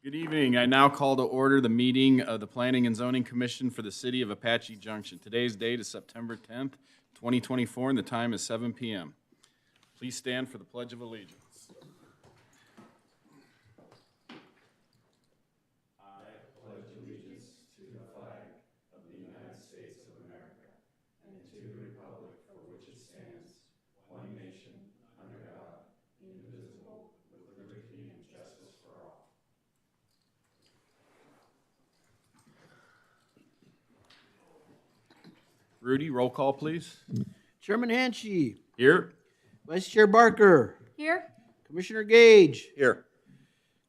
Good evening. I now call to order the meeting of the Planning and Zoning Commission for the City of Apache Junction. Today's date is September 10th, 2024, and the time is 7 p.m. Please stand for the Pledge of Allegiance. Rudy, roll call, please. Chairman Hanchey. Here. Vice Chair Barker. Here. Commissioner Gage. Here.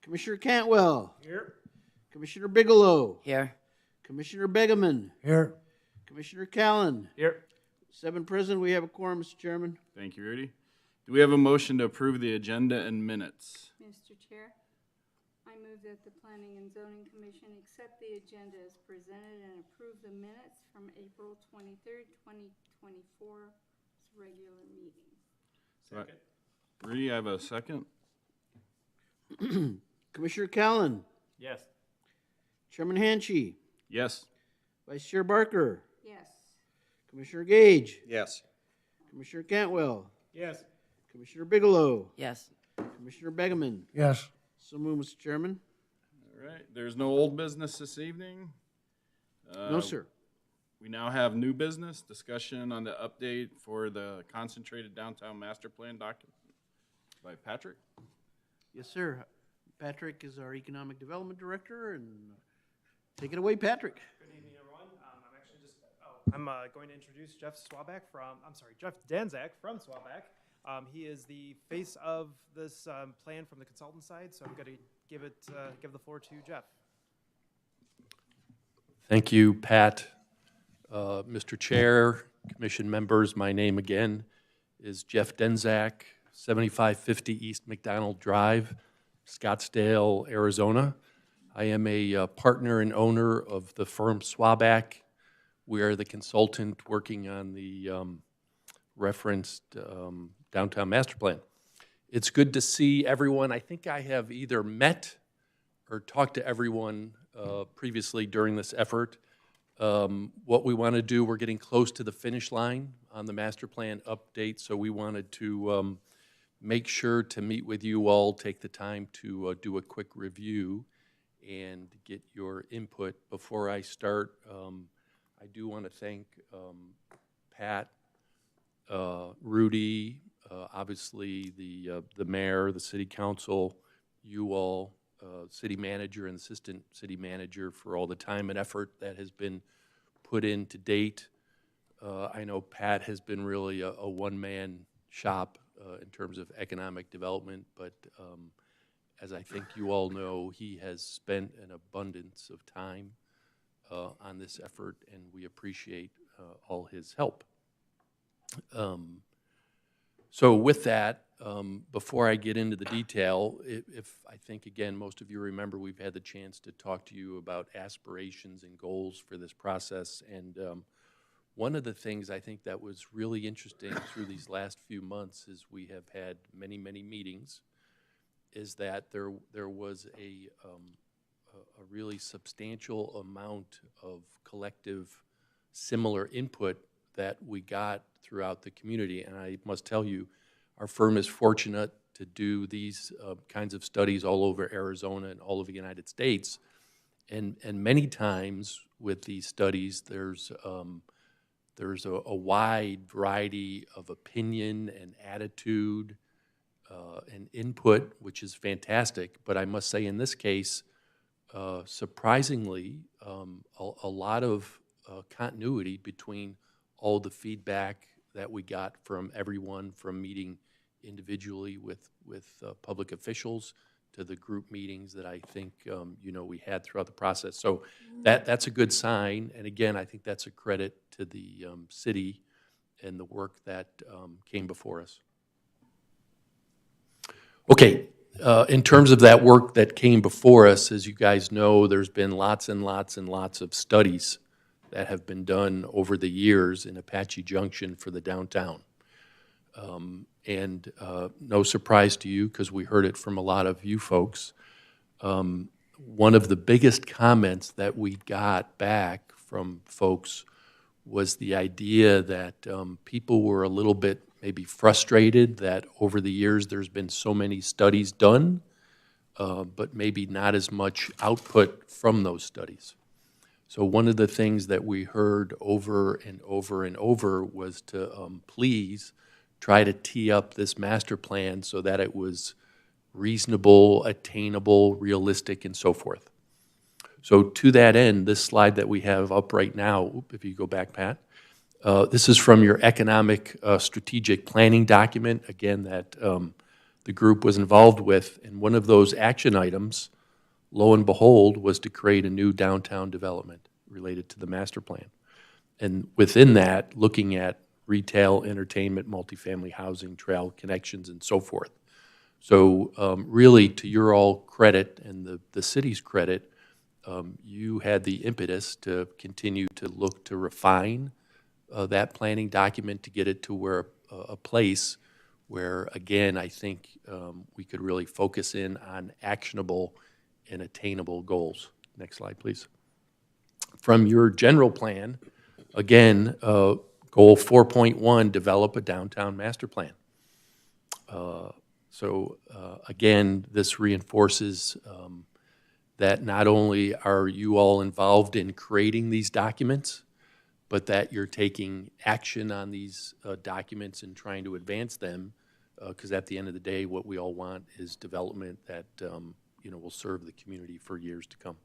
Commissioner Cantwell. Here. Commissioner Bigelow. Here. Commissioner Begeman. Here. Commissioner Callan. Here. 7 present. We have a quorum, Mr. Chairman. Thank you, Rudy. Do we have a motion to approve the agenda and minutes? Mr. Chair, I move that the Planning and Zoning Commission accept the agenda as presented and approve the minutes from April 23rd, 2024's regular meeting. Second. Rudy, I have a second. Commissioner Callan. Yes. Chairman Hanchey. Yes. Vice Chair Barker. Yes. Commissioner Gage. Yes. Commissioner Cantwell. Yes. Commissioner Bigelow. Yes. Commissioner Begeman. Yes. So moved, Mr. Chairman. All right. There's no old business this evening. No, sir. We now have new business, discussion on the update for the concentrated downtown master plan document by Patrick. Yes, sir. Patrick is our Economic Development Director, and take it away, Patrick. Good evening, everyone. I'm going to introduce Jeff Danzak from Swaback. He is the face of this plan from the consultant side, so I'm going to give the floor to Jeff. Thank you, Pat. Mr. Chair, Commission members, my name again is Jeff Danzak, 7550 East McDonald Drive, Scottsdale, Arizona. I am a partner and owner of the firm Swaback. We are the consultant working on the referenced downtown master plan. It's good to see everyone. I think I have either met or talked to everyone previously during this effort. What we want to do, we're getting close to the finish line on the master plan update, so we wanted to make sure to meet with you all, take the time to do a quick review and get your input. Before I start, I do want to thank Pat, Rudy, obviously the mayor, the city council, you all, city manager and assistant city manager for all the time and effort that has been put in to date. I know Pat has been really a one-man shop in terms of economic development, but as I think you all know, he has spent an abundance of time on this effort, and we appreciate all his help. So with that, before I get into the detail, if I think, again, most of you remember we've had the chance to talk to you about aspirations and goals for this process, and one of the things I think that was really interesting through these last few months is we have had many, many meetings, is that there was a really substantial amount of collective similar input that we got throughout the community. And I must tell you, our firm is fortunate to do these kinds of studies all over Arizona and all over the United States. And many times with these studies, there's a wide variety of opinion and attitude and input, which is fantastic. But I must say in this case, surprisingly, a lot of continuity between all the feedback that we got from everyone, from meeting individually with public officials to the group meetings that I think we had throughout the process. So that's a good sign, and again, I think that's a credit to the city and the work that came before us. Okay, in terms of that work that came before us, as you guys know, there's been lots and lots and lots of studies that have been done over the years in Apache Junction for the downtown. And no surprise to you, because we heard it from a lot of you folks, one of the biggest comments that we got back from folks was the idea that people were a little bit maybe frustrated that over the years there's been so many studies done, but maybe not as much output from those studies. So one of the things that we heard over and over and over was to please try to tee up this master plan so that it was reasonable, attainable, realistic, and so forth. So to that end, this slide that we have up right now, if you go back, Pat, this is from your economic strategic planning document, again, that the group was involved with. And one of those action items, lo and behold, was to create a new downtown development related to the master plan. And within that, looking at retail, entertainment, multifamily housing, trail connections, and so forth. So really, to your all credit and the city's credit, you had the impetus to continue to look to refine that planning document to get it to where a place where, again, I think we could really focus in on actionable and attainable goals. Next slide, please. From your general plan, again, goal 4.1, develop a downtown master plan. Again, this reinforces that not only are you all involved in creating these documents, but that you're taking action on these documents and trying to advance them, because at the end of the day, what we all want is development that will serve the community for years to come.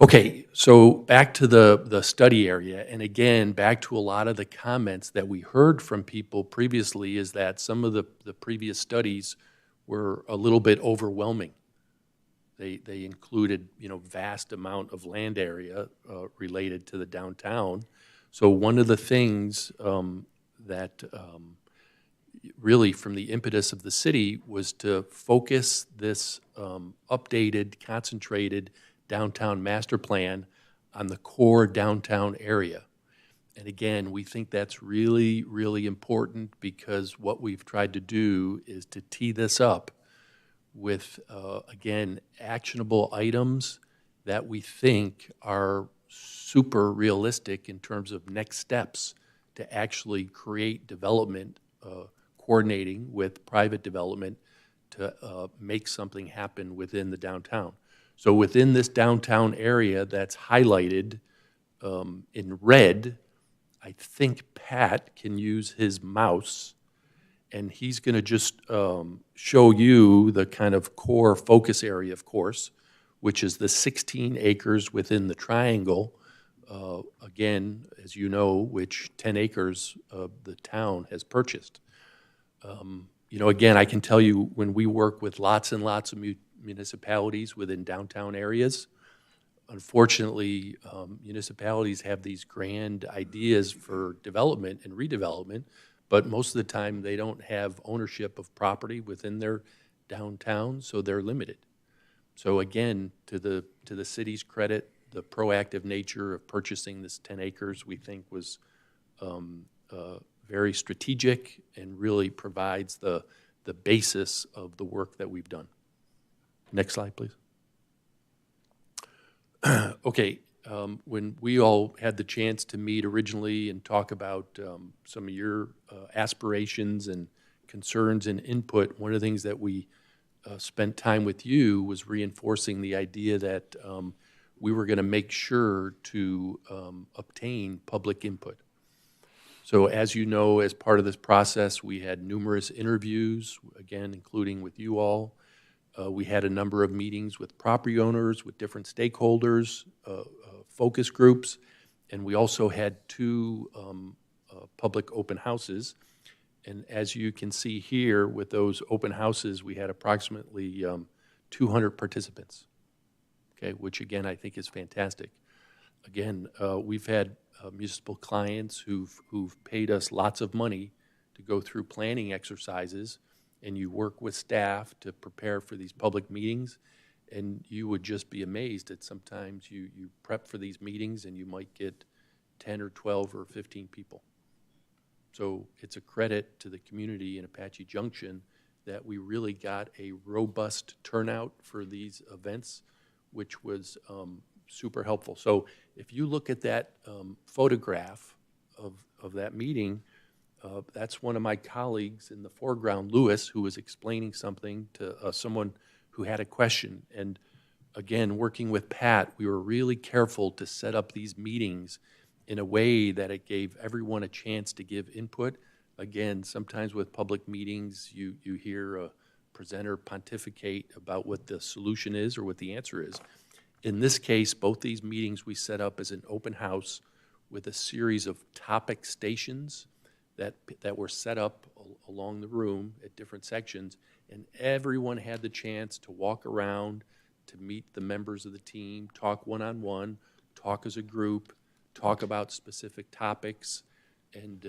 Okay, so back to the study area, and again, back to a lot of the comments that we heard from people previously is that some of the previous studies were a little bit overwhelming. They included, vast amount of land area related to the downtown. So one of the things that really from the impetus of the city was to focus this updated, concentrated downtown master plan on the core downtown area. And again, we think that's really, really important because what we've tried to do is to tee this up with, again, actionable items that we think are super realistic in terms of next steps to actually create development, coordinating with private development to make something happen within the downtown. So within this downtown area that's highlighted in red, I think Pat can use his mouse, and he's going to just show you the kind of core focus area, of course, which is the 16 acres within the triangle, again, as you know, which 10 acres the town has purchased. Again, I can tell you when we work with lots and lots of municipalities within downtown areas, unfortunately, municipalities have these grand ideas for development and redevelopment, but most of the time they don't have ownership of property within their downtown, so they're limited. So again, to the city's credit, the proactive nature of purchasing this 10 acres we think was very strategic and really provides the basis of the work that we've done. Next slide, please. Okay, when we all had the chance to meet originally and talk about some of your aspirations and concerns and input, one of the things that we spent time with you was reinforcing the idea that we were going to make sure to obtain public input. So as you know, as part of this process, we had numerous interviews, again, including with you all. We had a number of meetings with property owners, with different stakeholders, focus groups, and we also had 2 public open houses. And as you can see here, with those open houses, we had approximately 200 participants, okay, which again, I think is fantastic. Again, we've had municipal clients who've paid us lots of money to go through planning exercises, and you work with staff to prepare for these public meetings, and you would just be amazed that sometimes you prep for these meetings and you might get 10 or 12 or 15 people. So it's a credit to the community in Apache Junction that we really got a robust turnout for these events, which was super helpful. So if you look at that photograph of that meeting, that's one of my colleagues in the foreground, Lewis, who was explaining something to someone who had a question. And again, working with Pat, we were really careful to set up these meetings in a way that it gave everyone a chance to give input. Again, sometimes with public meetings, you hear a presenter pontificate about what the solution is or what the answer is. In this case, both these meetings we set up as an open house with a series of topic stations that were set up along the room at different sections, and everyone had the chance to walk around, to meet the members of the team, talk one-on-one, talk as a group, talk about specific topics, and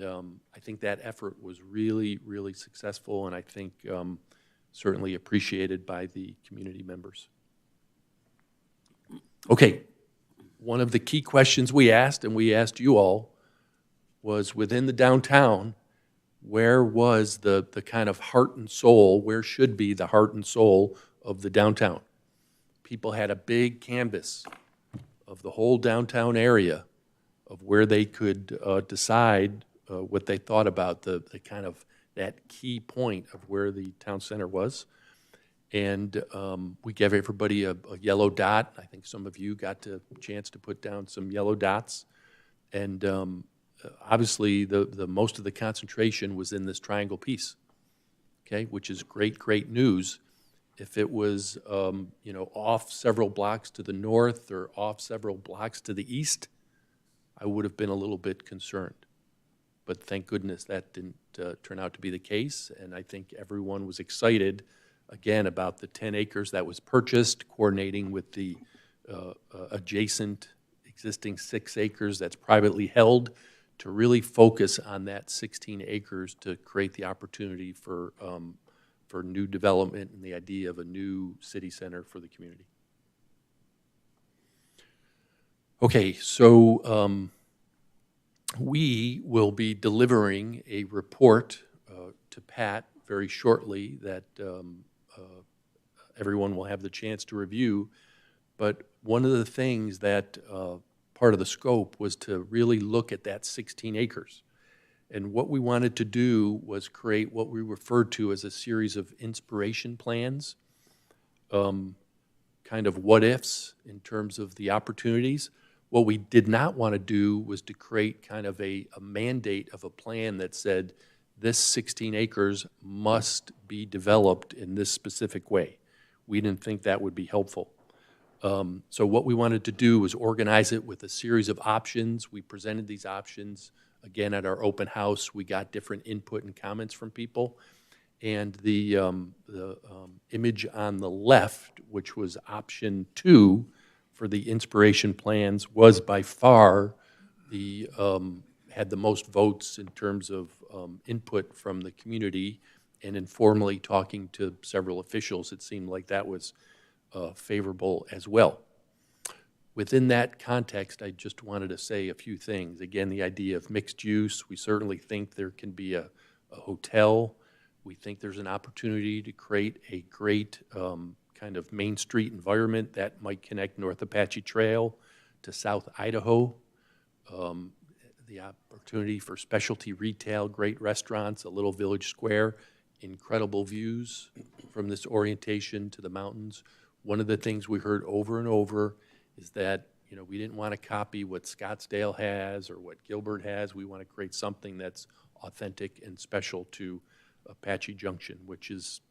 I think that effort was really, really successful, and I think certainly appreciated by the community members. Okay, one of the key questions we asked, and we asked you all, was within the downtown, where was the kind of heart and soul, where should be the heart and soul of the downtown? People had a big canvas of the whole downtown area of where they could decide what they thought about the kind of that key point of where the town center was. And we gave everybody a yellow dot. I think some of you got a chance to put down some yellow dots. And obviously, the most of the concentration was in this triangle piece, okay, which is great news. If it was, off several blocks to the north or off several blocks to the east, I would have been a little bit concerned. But thank goodness that didn't turn out to be the case, and I think everyone was excited, again, about the 10 acres that was purchased, coordinating with the adjacent existing 6 acres that's privately held, to really focus on that 16 acres to create the opportunity for new development and the idea of a new city center for the community. Okay, so we will be delivering a report to Pat very shortly that everyone will have the chance to review. But one of the things that part of the scope was to really look at that 16 acres. And what we wanted to do was create what we referred to as a series of inspiration plans, kind of what-ifs in terms of the opportunities. What we did not want to do was to create kind of a mandate of a plan that said this 16 acres must be developed in this specific way. We didn't think that would be helpful. So what we wanted to do was organize it with a series of options. We presented these options, again, at our open house. We got different input and comments from people. And the image on the left, which was option 2 for the inspiration plans, was by far had the most votes in terms of input from the community, and informally talking to several officials, it seemed like that was favorable as well. Within that context, I just wanted to say a few things. Again, the idea of mixed use, we certainly think there can be a hotel. We think there's an opportunity to create a great kind of Main Street environment that might connect North Apache Trail to South Idaho. The opportunity for specialty retail, great restaurants, a little village square, incredible views from this orientation to the mountains. One of the things we heard over and over is that, we didn't want to copy what Scottsdale has or what Gilbert has. We want to create something that's authentic and special to Apache Junction, which is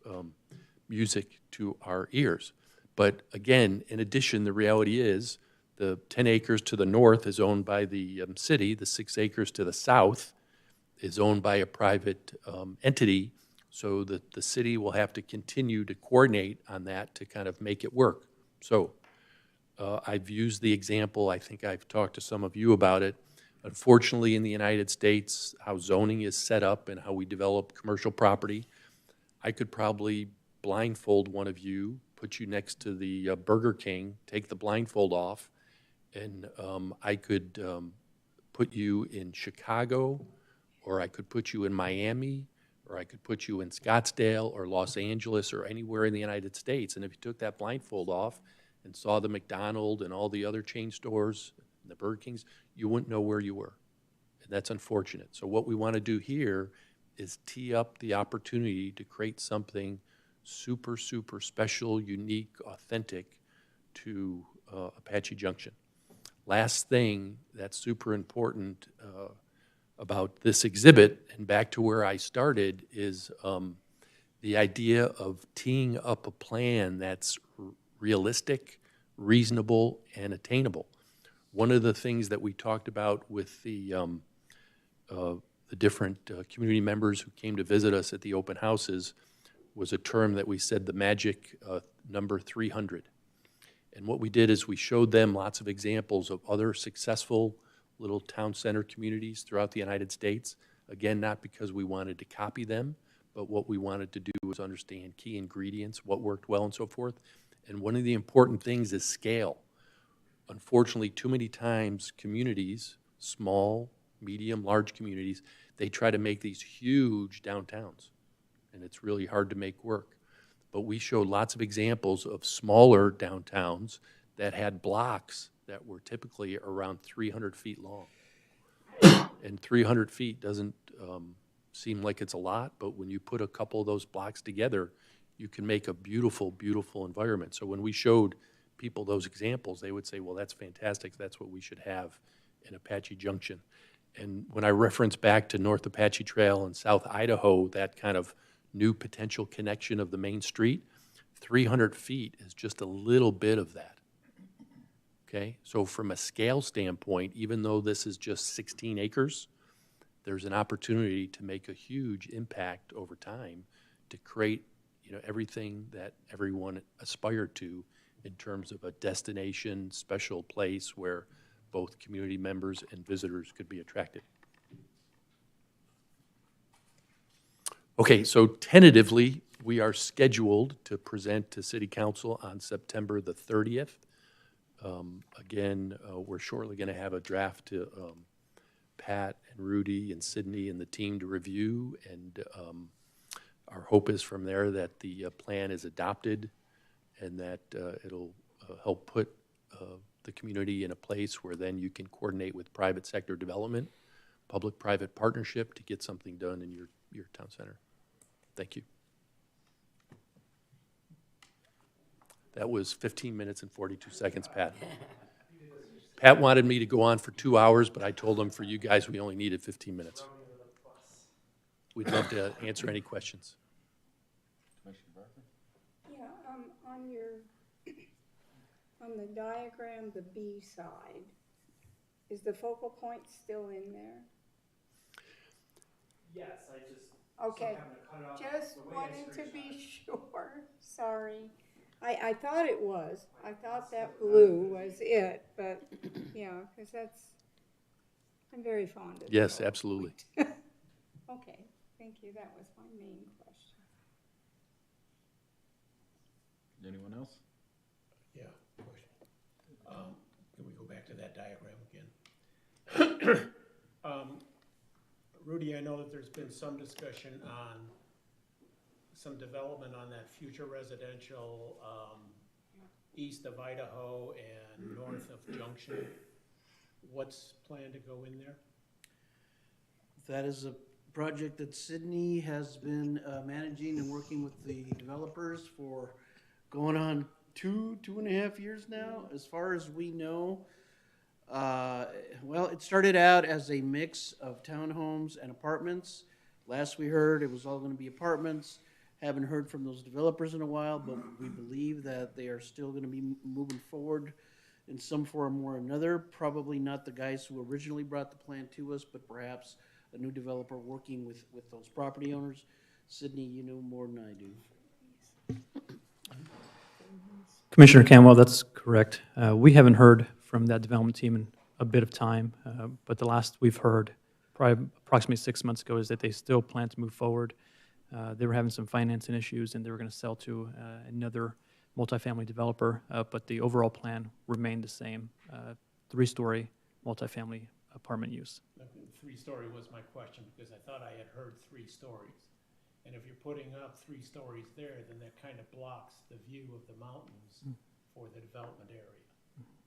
music to our ears. But again, in addition, the reality is the 10 acres to the north is owned by the city. The 6 acres to the south is owned by a private entity. So the city will have to continue to coordinate on that to kind of make it work. So I've used the example, I think I've talked to some of you about it. Unfortunately, in the United States, how zoning is set up and how we develop commercial property, I could probably blindfold one of you, put you next to the Burger King, take the blindfold off, and I could put you in Chicago, or I could put you in Miami, or or I could put you in Scottsdale or Los Angeles or anywhere in the United States. And if you took that blindfold off and saw the McDonald's and all the other chain stores, and the Burger Kings, you wouldn't know where you were. And that's unfortunate. So what we want to do here is tee up the opportunity to create something super, super special, unique, authentic to Apache Junction. Last thing that's super important about this exhibit, and back to where I started, is the idea of teeing up a plan that's realistic, reasonable, and attainable. One of the things that we talked about with the different community members who came to visit us at the open houses was a term that we said the magic number 300. And what we did is we showed them lots of examples of other successful little town center communities throughout the United States. Again, not because we wanted to copy them, but what we wanted to do was understand key ingredients, what worked well and so forth. And one of the important things is scale. Unfortunately, too many times communities, small, medium, large communities, they try to make these huge downtowns. And it's really hard to make work. But we showed lots of examples of smaller downtowns that had blocks that were typically around 300 feet long. And 300 feet doesn't seem like it's a lot, but when you put a couple of those blocks together, you can make a beautiful, beautiful environment. So when we showed people those examples, they would say, well, that's fantastic. That's what we should have in Apache Junction. And when I reference back to North Apache Trail and South Idaho, that kind of new potential connection of the main street, 300 feet is just a little bit of that. Okay, so from a scale standpoint, even though this is just 16 acres, there's an opportunity to make a huge impact over time to create, everything that everyone aspired to in terms of a destination, special place where both community members and visitors could be attracted. Okay, so tentatively, we are scheduled to present to City Council on September the 30th. Again, we're shortly going to have a draft to Pat and Rudy and Sydney and the team to review, and our hope is from there that the plan is adopted and that it'll help put the community in a place where then you can coordinate with private sector development, public-private partnership to get something done in your town center. Thank you. That was 15 minutes and 42 seconds, Pat. Pat wanted me to go on for 2 hours, but I told him for you guys we only needed 15 minutes. We'd love to answer any questions. Yeah, on the diagram, the B side, is the focal point still in there? Yes, I just. Okay, just wanted to be sure, sorry. I thought it was, I thought that blue was it, but, yeah, because I'm very fond of it. Yes, absolutely. Okay, thank you, that was my main question. Anyone else? Yeah, question. Can we go back to that diagram again? Rudy, I know that there's been some discussion on some development on that future residential east of Idaho and north of Junction. What's planned to go in there? That is a project that Sydney has been managing and working with the developers for going on two and a half years now, as far as we know. Well, it started out as a mix of townhomes and apartments. Last we heard, it was all going to be apartments. Haven't heard from those developers in a while, but we believe that they are still going to be moving forward in some form or another. Probably not the guys who originally brought the plan to us, but perhaps a new developer working with those property owners. Sydney, you know more than I do. Commissioner Canwell, that's correct. We haven't heard from that development team in a bit of time, but the last we've heard, probably approximately 6 months ago, is that they still plan to move forward. They were having some financing issues, and they were going to sell to another multifamily developer, but the overall plan remained the same, 3-story multifamily apartment use. 3-story was my question, because I thought I had heard 3 stories. And if you're putting up 3 stories there, then that kind of blocks the view of the mountains for the development area,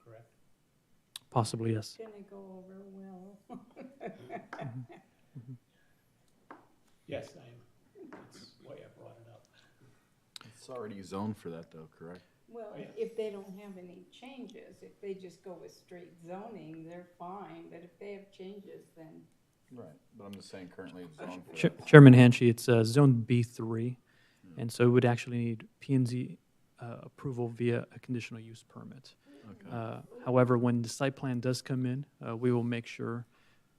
correct? Possibly, yes. Gonna go over well. Yes, that's why I brought it up. It's already zoned for that though, correct? Well, Yeah. if they don't have any changes, if they just go with straight zoning, they're fine, but if they have changes, then. Right, but I'm just saying currently it's zoned for that. Chairman Hanchey, it's Zone B3, and so it would actually need P&Z approval via a conditional use permit. Okay. However, when the site plan does come in, we will make sure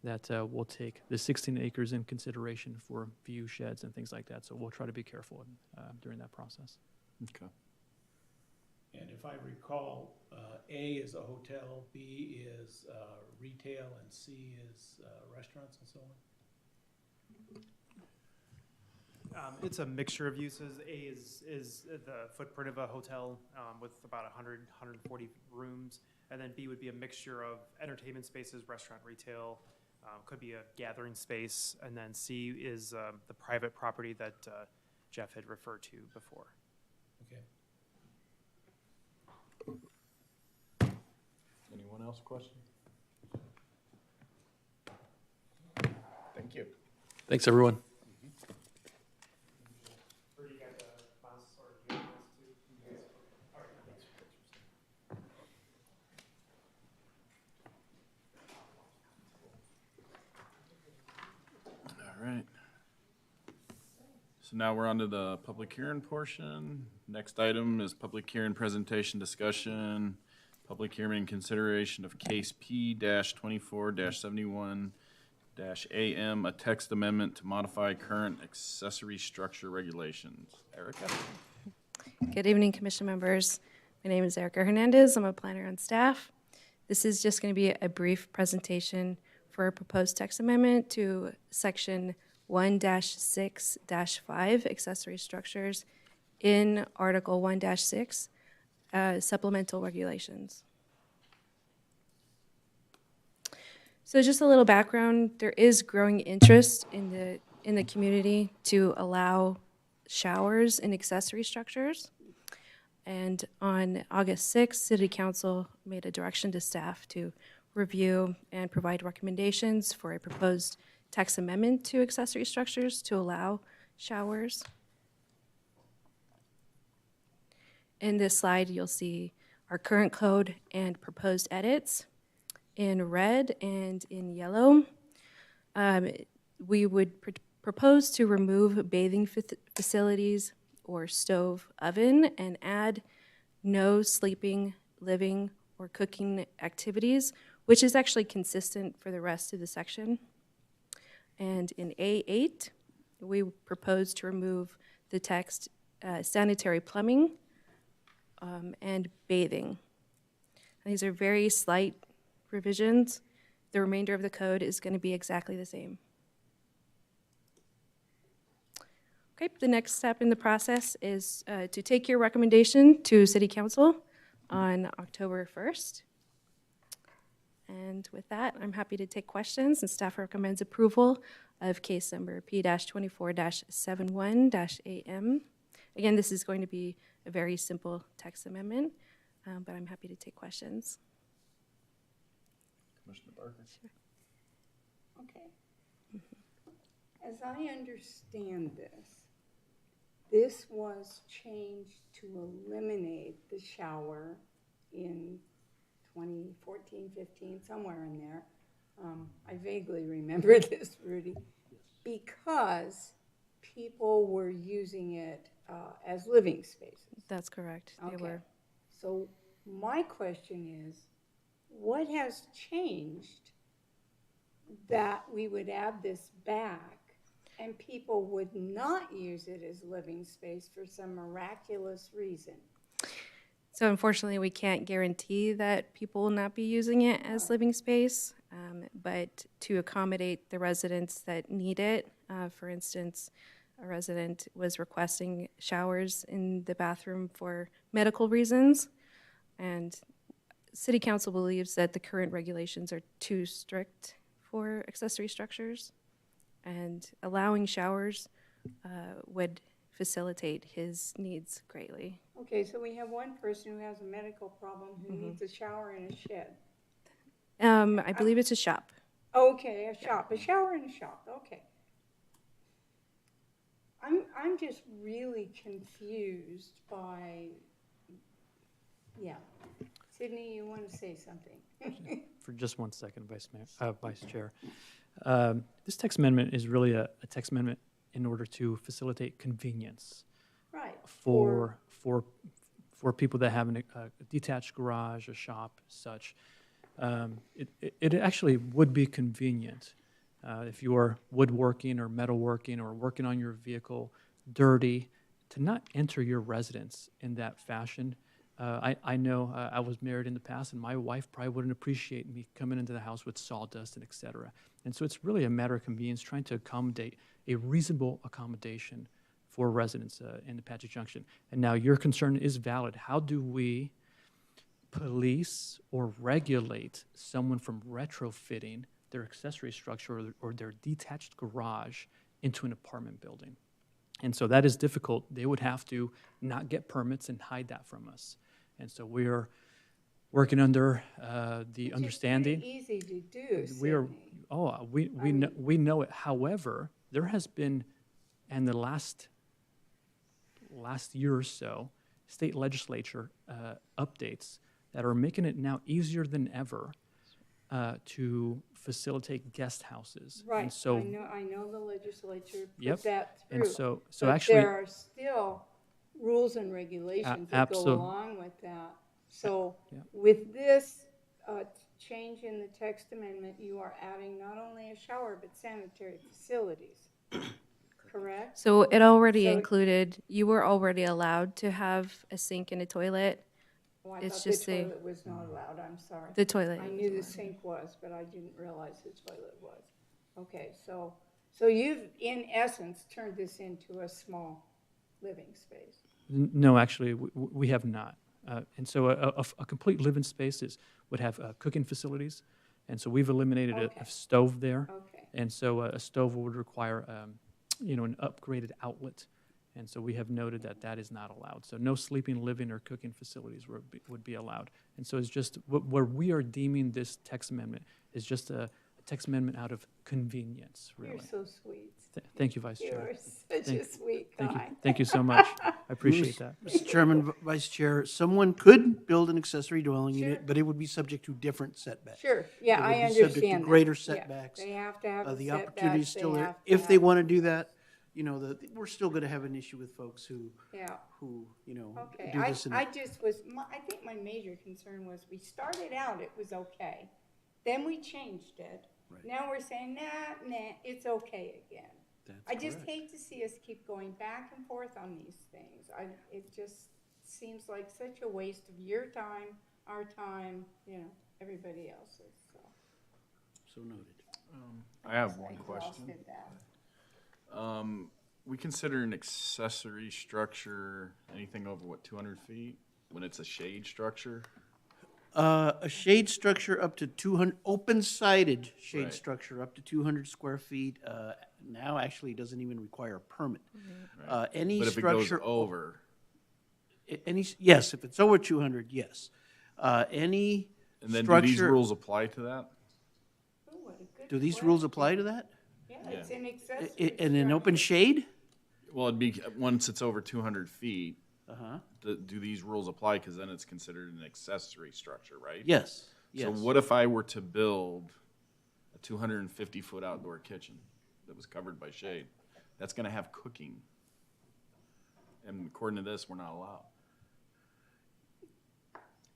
that we'll take the 16 acres in consideration for view sheds and things like that. So we'll try to be careful during that process. Okay. And if I recall, A is a hotel, B is retail, and C is restaurants and so on? It's a mixture of uses. A is the footprint of a hotel with about 100, 140 rooms. And then B would be a mixture of entertainment spaces, restaurant, retail, could be a gathering space. And then C is the private property that Jeff had referred to before. Okay. Anyone else question? Thank you. Thanks, everyone. All right. So now we're on to the public hearing portion. Next item is public hearing presentation discussion. Public hearing and consideration of case P-24-71-AM, a text amendment to modify current accessory structure regulations. Erica? Good evening, Commission members. My name is Erica Hernandez. I'm a planner on staff. This is just going to be a brief presentation for a proposed text amendment to Section 1-6-5, Accessory Structures, in Article 1-6, Supplemental Regulations. So just a little background, there is growing interest in the community to allow showers in accessory structures. And on August 6th, City Council made a direction to staff to review and provide recommendations for a proposed text amendment to accessory structures to allow showers. In this slide, you'll see our current code and proposed edits in red and in yellow. We would propose to remove bathing facilities or stove oven and add no sleeping, living, or cooking activities, which is actually consistent for the rest of the section. And in A8, we propose to remove the text sanitary plumbing and bathing. These are very slight revisions. The remainder of the code is going to be exactly the same. Okay, the next step in the process is to take your recommendation to City Council on October 1st. And with that, I'm happy to take questions, and staff recommends approval of case number P-24-71-AM. Again, this is going to be a very simple text amendment, but I'm happy to take questions. Commissioner Barker? Sure. Okay. As I understand this, this was changed to eliminate the shower in 2014, 15, somewhere in there. I vaguely remember this, Rudy, because people were using it as living spaces. That's correct. They Okay. were. So my question is, what has changed that we would add this back and people would not use it as living space for some miraculous reason? So unfortunately, we can't guarantee that people will not be using it as living space, but to accommodate the residents that need it, for instance, a resident was requesting showers in the bathroom for medical reasons, and City Council believes that the current regulations are too strict for accessory structures, and allowing showers would facilitate his needs greatly. Okay, so we have one person who has a medical problem who needs a shower in a shed. I believe it's a shop. Okay, a shower in a shop, okay. I'm just really confused by, yeah. Sydney, you want to say something? For just 1 second, Vice Chair. This text amendment is really a text amendment in order to facilitate convenience Right. for people that have a detached garage, a shop, such. It actually would be convenient if you are woodworking or metalworking or working on your vehicle dirty to not enter your residence in that fashion. I know I was married in the past, and my wife probably wouldn't appreciate me coming into the house with sawdust and et cetera. And so it's really a matter of convenience, trying to accommodate a reasonable accommodation for residents in Apache Junction. And now your concern is valid. How do we police or regulate someone from retrofitting their accessory structure or their detached garage into an apartment building? And so that is difficult. They would have to not get permits and hide that from us. And so we are working under the understanding. It's easy to do, We are, Sydney. we know it. However, there has been, in the last year or so, state legislature updates that are making it now easier than ever to facilitate guest houses. Right, And so, I know the legislature Yep, put that through. and so but actually, there are still rules and regulations that go along with that. So yeah. with this change in the text amendment, you are adding not only a shower, but sanitary facilities, correct? So it already So- included, you were already allowed to have a sink and a toilet. Oh, I It's thought just the a- toilet was not allowed, I'm sorry. The toilet. I knew the sink was, but I didn't realize the toilet was. Okay, so you've, in essence, turned this into a small living space. No, actually, we have not. And so a complete living space would have cooking facilities. And so we've eliminated Okay. a stove there. Okay, And so a stove would require, an upgraded outlet. And so we have noted that that is not allowed. So no sleeping, living, or cooking facilities would be allowed. And so it's just, where we are deeming this text amendment is just a text amendment out of convenience, really. you're so sweet. Thank you, Vice You Chair. are such a sweet Thank you. guy. Thank you so much. I appreciate that. Mr. Chairman, Vice Chair, someone could build an accessory dwelling Sure. unit, but it would be subject to different setbacks. Sure, yeah, It would I be subject to understand that. greater Yeah, setbacks. They have to have the The opportunity is setbacks, still they there. have to If they have- want to do that, we're still going to have an issue with folks who, Yeah. Okay, do this. I just was, I think my major concern was we started out, it was okay. Then we changed it. Right. Now we're saying, nah, it's okay again. I just hate to see us keep going back and forth on these things. It just seems like such a waste of your time, our time, everybody else's, so. So noted. I have I one question. exhausted that. We consider an accessory structure anything over, 200 feet, when it's a shade structure? A shade structure up to 200, open-sided shade Right. structure up to 200 square feet, now actually doesn't even require a permit. Right. Any But if it goes structure. over, Yes, if it's over 200, yes. Any and then do these structure, rules apply to that? Ooh, what a good do these rules question. apply to that? Yeah, it's an I- accessory In an open structure. shade? Well, it'd be, once it's over 200 feet, Uh-huh. do these rules apply? Because then it's considered an accessory structure, right? Yes, So yes. what if I were to build a 250-foot outdoor kitchen that was covered by shade? That's going to have cooking. And according to this, we're not allowed.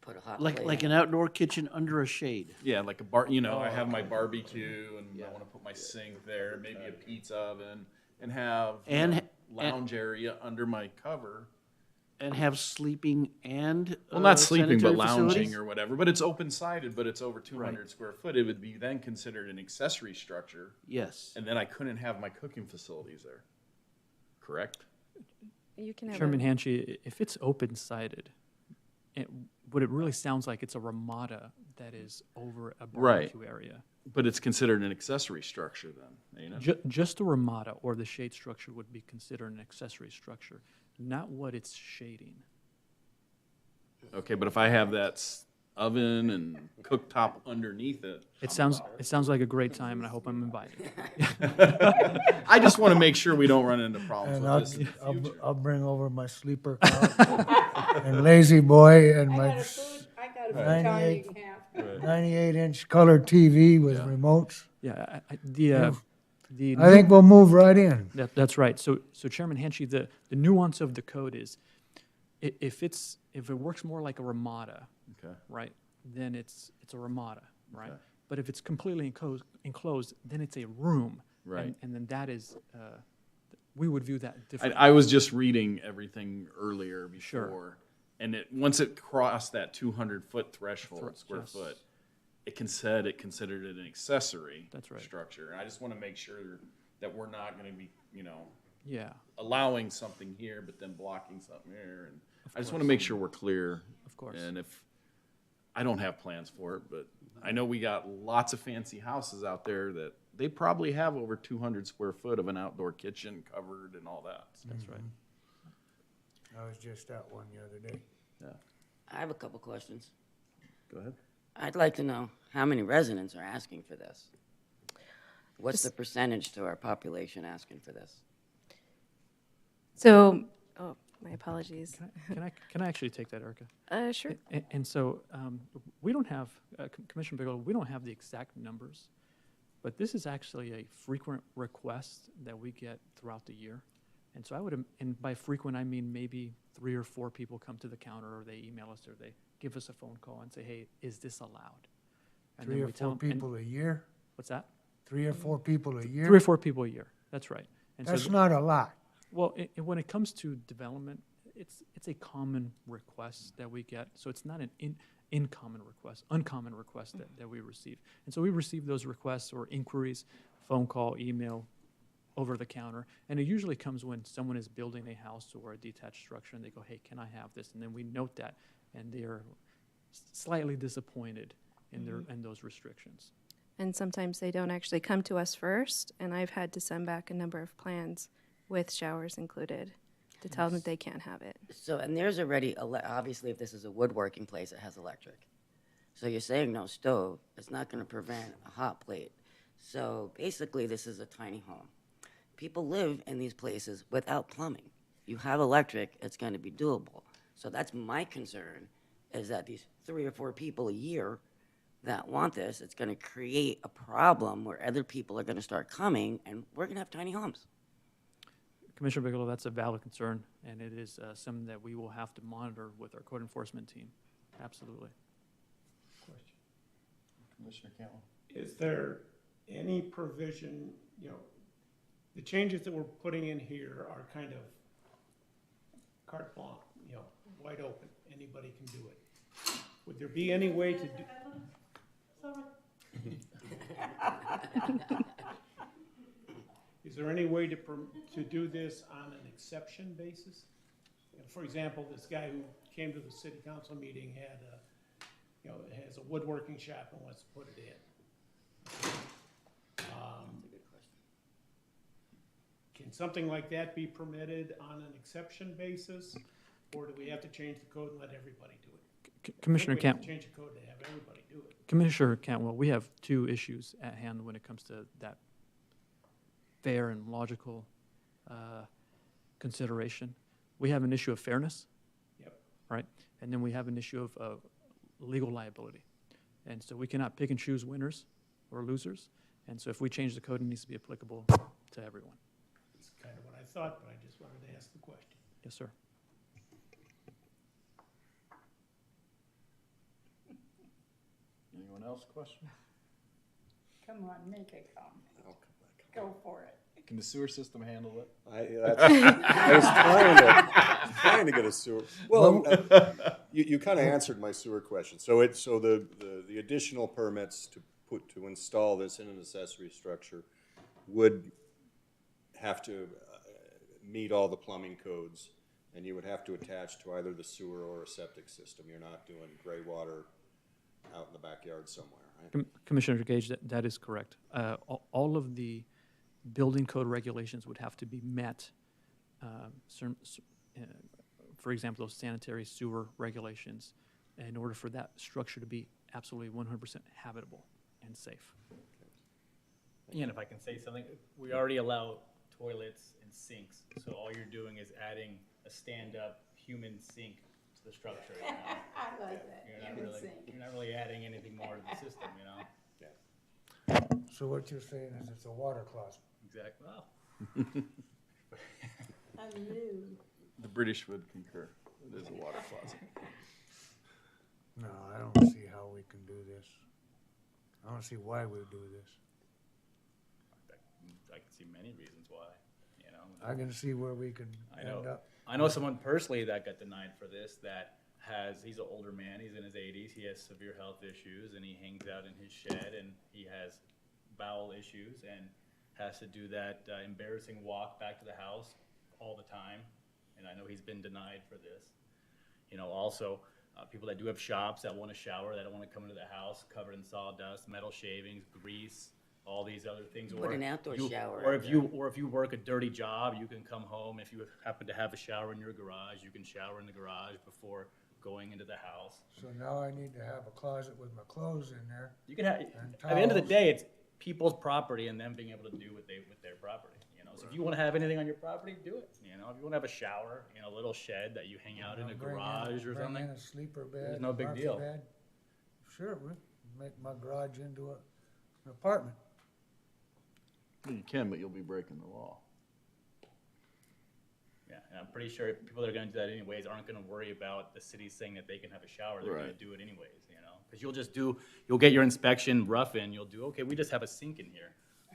Put a hot Like plate an outdoor kitchen under a shade. Yeah, like a I have my barbecue and I want to put my sink there, maybe a pizza oven, and have And- lounge area under my cover. And have sleeping and Well, not sleeping, but sanitary lounging facilities? or whatever. But it's open-sided, but it's over 200 square foot. It would be then considered an accessory structure, Yes. and then I couldn't have my cooking facilities there. Correct? You can have Chairman Hanchey, if it's open-sided, what it really sounds like it's a ramada that is over a Right. barbecue area. But it's considered an accessory structure then, ain't it? Just the ramada or the shade structure would be considered an accessory structure, not what it's shading. Okay, but if I have that oven and cooktop underneath it, It sounds like a great time, and I hope I'm invited. I just want to make sure we don't run into problems And with I'll, this in the I'll, future. I'll bring over my sleeper couch and lazy boy and my I got a futon you can have. 98-inch color TV with remotes. Yeah, I think we'll move right in. That's right. So Chairman Henchy, the nuance of the code is, if it works more like a ramada, Okay. right, then it's a ramada, right? Okay. But if it's completely enclosed, then it's a room. Right. And then that is, we would view that differently. I was just reading everything earlier before, Sure. and once it crossed that 200-foot threshold, square yes. foot, it considered it an accessory That's right. structure. And I just want to make sure that we're not going to be, Yeah, allowing something here, but then blocking something here. And I just want to make sure we're clear. of course. And if, I don't have plans for it, but I know we got lots of fancy houses out there that they probably have over 200 square foot of an outdoor kitchen covered and all that. That's right. I was just at one the other day. I have a couple questions. Go ahead. I'd like to know how many residents are asking for this? What's the percentage to our population asking for this? So, oh, my apologies. Can I actually take that, Erica? Sure. And so, we don't have, Commissioner Bigelow, we don't have the exact numbers, but this is actually a frequent request that we get throughout the year. And so and by frequent, I mean maybe 3 or 4 people come to the counter, or they email us, or they give us a phone call and say, hey, is this allowed? And 3 then or we tell 4 them- and- people a year? What's that? 3 or 4 people a year? 3 or 4 people a year, that's right. And so That's not a lot. Well, when it comes to development, it's a common request that we get. So it's not an uncommon request that we receive. And so we receive those requests or inquiries, phone call, email, over the counter. And it usually comes when someone is building a house or a detached structure and they go, hey, can I have this? And then we note that, and they're slightly disappointed in those restrictions. And sometimes they don't actually come to us first, and I've had to send back a number of plans with showers included to tell them that they can't have it. So, and there's already, obviously, if this is a woodworking place, it has electric. So you're saying no stove, it's not gonna prevent a hot plate. So basically, this is a tiny home. People live in these places without plumbing. You have electric, it's gonna be doable. So that's my concern, is that these 3 or 4 people a year that want this, it's gonna create a problem where other people are gonna start coming, and we're gonna have tiny homes. Commissioner Bigelow, that's a valid concern, and it is something that we will have to monitor with our code enforcement team. Absolutely. Commissioner Cantwell. Is there any provision, the changes that we're putting in here are kind of carte blanche, wide open, anybody can do it. Would there be any way to do? Is there any way to do this on an exception basis? For example, this guy who came to the city council meeting has a woodworking shop and wants to put it in. Can something like that be permitted on an exception basis? Or do we have to change the code and let everybody do it? Commissioner I think we have Cantwell. to change the code to have everybody do it. Commissioner Cantwell, we have 2 issues at hand when it comes to that fair and logical consideration. We have an issue of fairness, Yep. right? And then we have an issue of legal liability. And so we cannot pick and choose winners or losers. And so if we change the code, it needs to be applicable to everyone. That's kind of what I thought, but I just wanted to ask the question. Yes, sir. Anyone else question? Come on, make it come. Go for it. Can the sewer system handle it? I was trying to get a sewer. Well, you kind of answered my sewer question. So the additional permits to install this in an accessory structure would have to meet all the plumbing codes, and you would have to attach to either the sewer or a septic system. You're not doing gray water out in the backyard somewhere. Commissioner Gage, that is correct. All of the building code regulations would have to be met. For example, those sanitary sewer regulations, in order for that structure to be absolutely 100% habitable and safe. And if I can say something, we already allow toilets and sinks, so all you're doing is adding a stand-up human sink to the structure, you know? I like that. You're not really adding anything more to the system, you know? So what you're saying is it's a water closet. Exactly, well, I knew. The British would concur. It is a water closet. No, I don't see how we can do this. I don't see why we do this. I can see many reasons why, you know? I can see where we can I know. end up. I know someone personally that got denied for this he's an older man, he's in his 80s, he has severe health issues, and he hangs out in his shed, and he has bowel issues, and has to do that embarrassing walk back to the house all the time, and I know he's been denied for this. You know, also, people that do have shops that want to shower, that don't want to come into the house covered in sawdust, metal shavings, grease, all these other things. Put an outdoor shower Or out if you work a dirty job, you can come home. If you happen to have a shower in your garage, you can shower in the garage before going into the house. So now I need to have a closet with my clothes in there. You can have. And At the end of the towels. day, it's people's property and them being able to do what they with their property. You know, so if you want to have anything on your property, do it. You know, if you want to have a shower in a little shed that you hang out in a Bring garage or bring something. in a sleeper bed. There's no a big boxer deal. bed. Sure, we make my garage into an apartment. Well, you can, but you'll be breaking the law. Yeah, and I'm pretty sure people that are going to do that anyways aren't going to worry about the city saying that they can have a shower. They're going Right. to do it anyways, you know, because you'll get your inspection rough in. You'll do, okay, we just have a sink in here.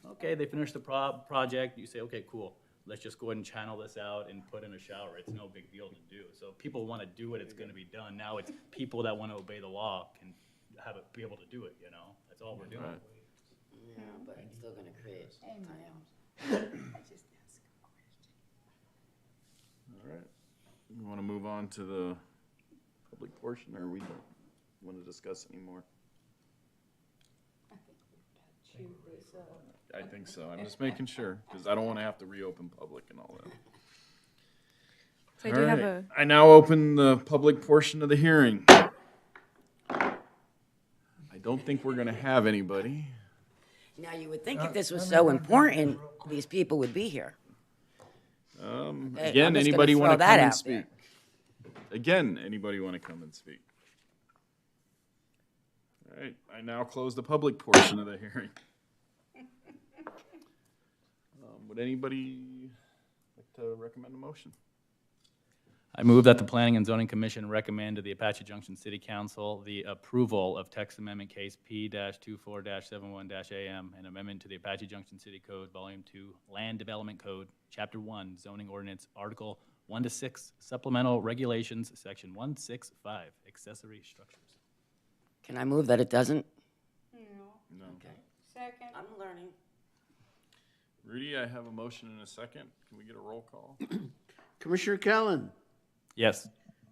Okay, they finish the project. You say, okay, cool. Let's just go ahead and channel this out and put in a shower. It's no big deal to do. So if people want to do it, it's going to be done. Now it's people that want to obey the law can be able to do it, you know? That's all we're doing. Right. Yeah, but it's still gonna create tiny homes. All right. We want to move on to the public portion, or we don't want to discuss anymore? I think we've chewed this up. I think so. I'm just making sure, because I don't want to have to reopen public and all that. So I do have a, I now open the public portion of the hearing. I don't think we're going to have anybody. Now, you would think if this was so important, these people would be here. Hey, I'm Again, just gonna anybody want throw to that come and out speak? there. Again, anybody want to come and speak? All right, I now close the public portion of the hearing. Would anybody like to recommend a motion? I move that the Planning and Zoning Commission recommend to the Apache Junction City Council the approval of text amendment case P-24-71-AM, an amendment to the Apache Junction City Code, Volume 2, Land Development Code, Chapter 1, Zoning Ordinance, Article 1 to 6, Supplemental Regulations, Section 165, Accessory Structures. Can I move that it doesn't? No. No. Okay. Second. I'm learning. Rudy, I have a motion and a second. Can we get a roll call? Commissioner Callan, Yes.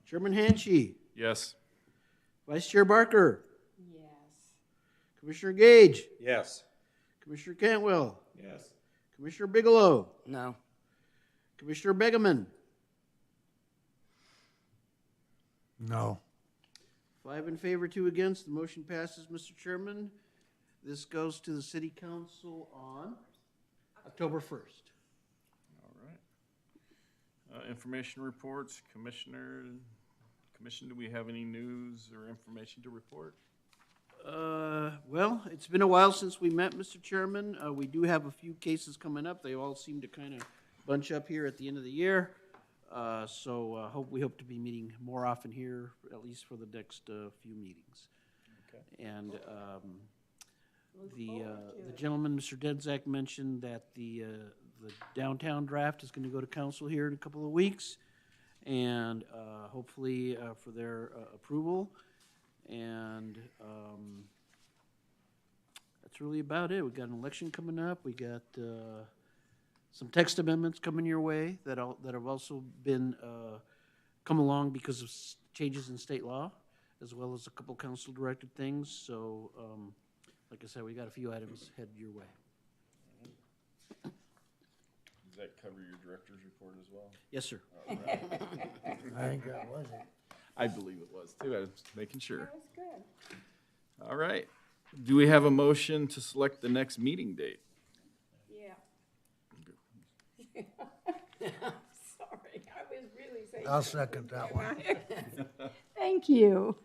Chairman Hanshi, Yes. Vice Chair Barker, Yes. Commissioner Gage, Yes. Commissioner Cantwell, Yes. Commissioner Bigelow, No. Commissioner Begeman. No. 5 in favor, 2 against. The motion passes, Mr. Chairman. This goes to the City Council on October 1st. All right. Information reports, Commission, do we have any news or information to report? Well, it's been a while since we met, Mr. Chairman. We do have a few cases coming up. They all seem to kind of bunch up here at the end of the year. We hope to be meeting more often here, at least for the next few meetings. Okay. And the gentleman, Mr. Denzak, mentioned that the downtown draft is going to go to council here in a couple of weeks, and hopefully for their approval. And that's really about it. We got an election coming up. We got some text amendments coming your way that have also been come along because of changes in state law, as well as a couple council directed things. So like I said, we got a few items headed your way. Does that cover your director's report as well? Yes, sir. I think that was it. I believe it was too. I was making sure. That was good. All right. Do we have a motion to select the next meeting date? Yeah. Sorry, I was really saying. I'll second that one. Thank you.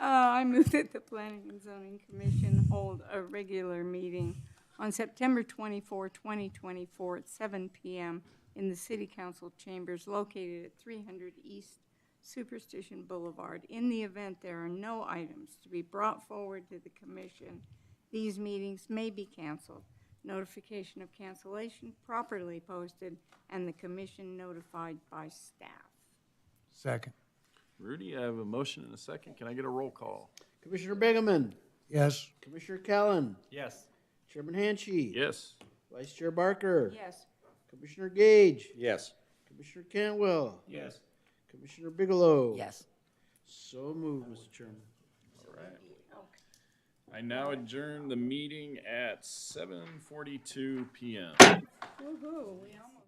I move that the Planning and Zoning Commission hold a regular meeting on September 24, 2024 at 7 p.m. in the City Council chambers located at 300 East Superstition Boulevard. In the event there are no items to be brought forward to the commission, these meetings may be canceled. Notification of cancellation properly posted and the commission notified by staff. Second. Rudy, I have a motion and a second. Can I get a roll call? Commissioner Bingaman, Yes. Commissioner Callan, Yes. Chairman Hanshi. Yes. Vice Chair Barker. Yes. Commissioner Gage. Yes. Commissioner Cantwell. Yes. Commissioner Bigelow. Yes. So moved, Mr. Chairman. All right. I now adjourn the meeting at 7:42 p.m. Woo-hoo, we almost.